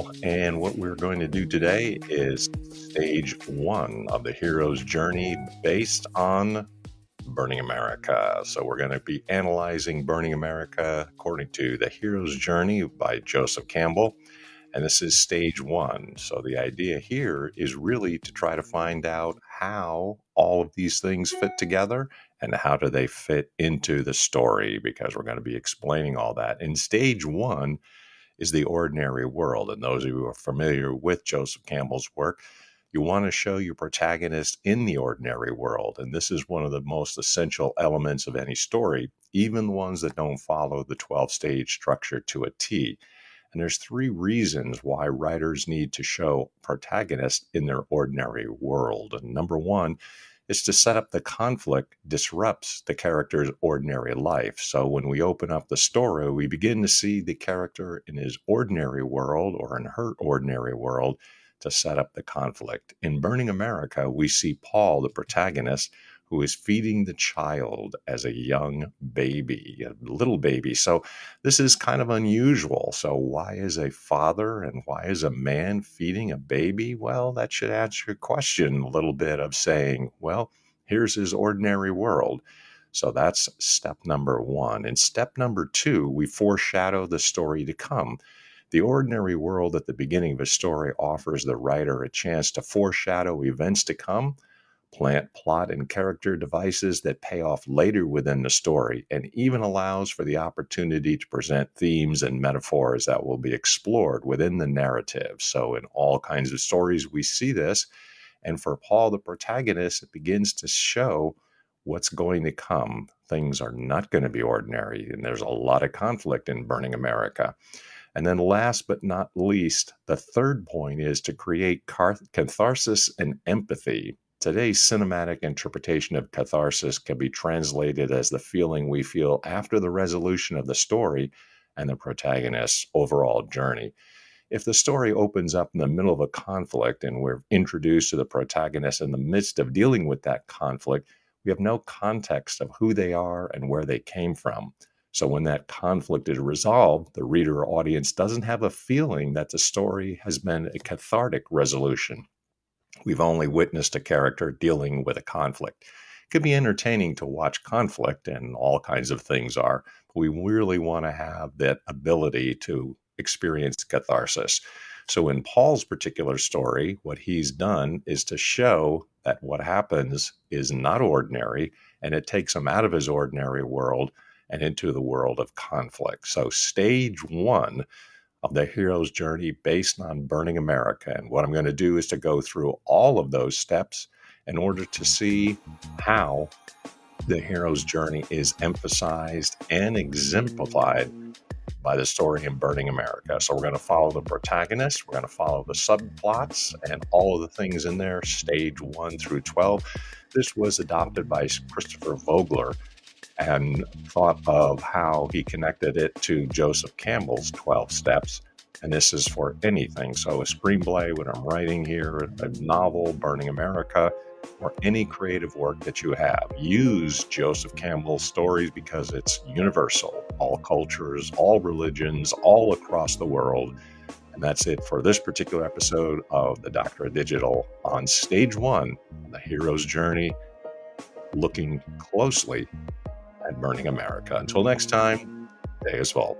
Campbell, and what we're going to do today is stage one of the hero's journey based on Burning America. So, we're going to be analyzing Burning America according to The Hero's Journey by Joseph Campbell, and this is stage one. So, the idea here is really to try to find out how all of these things fit together and how do they fit into the story, because we're going to be explaining all that. In stage one, is the ordinary world. And those of you who are familiar with Joseph Campbell's work, you want to show your protagonist in the ordinary world. And this is one of the most essential elements of any story, even the ones that don't follow the 12-stage structure to a T. And there's three reasons why writers need to show protagonists in their ordinary world. And number one is to set up the conflict disrupts the character's ordinary life. So when we open up the story, we begin to see the character in his ordinary world or in her ordinary world to set up the conflict. In Burning America, we see Paul, the protagonist, who is feeding the child as a young baby, a little baby. So this is kind of unusual. So why is a father and why is a man feeding a baby? Well, that should answer your question a little bit of saying, well, here's his ordinary world. So that's step number one. In step number two, we foreshadow the story to come. The ordinary world at the beginning of a story offers the writer a chance to foreshadow events to come, plant plot and character devices that pay off later within the story, and even allows for the opportunity to present themes and metaphors that will be explored within the narrative. So in all kinds of stories, we see this. And for Paul, the protagonist, it begins to show what's going to come. Things are not going to be ordinary, and there's a lot of conflict in Burning America. And then last but not least, the third point is to create catharsis and empathy. Today's cinematic interpretation of catharsis can be translated as the feeling we feel after the resolution of the story and the protagonist's overall journey. If the story opens up in the middle of a conflict and we're introduced to the protagonist in the midst of dealing with that conflict, we have no context of who they are and where they came from. So when that conflict is resolved, the reader or audience doesn't have a feeling that the story has been a cathartic resolution. We've only witnessed a character dealing with a conflict. It could be entertaining to watch conflict, and all kinds of things are, but we really want to have that ability to experience catharsis. So in Paul's particular story, what he's done is to show that what happens is not ordinary, and it takes him out of his ordinary world and into the world of conflict. So stage one of the hero's journey based on Burning America. And what I'm going to do is to go through all of those steps in order to see how the hero's journey is emphasized and exemplified by the story in Burning America. So we're going to follow the protagonist, we're going to follow the subplots and all of the things in there, stage 1 through 12. This was adopted by Christopher Vogler and thought of how he connected it to Joseph Campbell's 12 steps. And this is for anything. So a screenplay, what I'm writing here, a novel, Burning America, or any creative work that you have. Use Joseph Campbell's stories because it's universal. All cultures, all religions, all across the world. And that's it for this particular episode of the Doctor of Digital on stage 1, the hero's journey, looking closely at Burning America. Until next time, stay as well.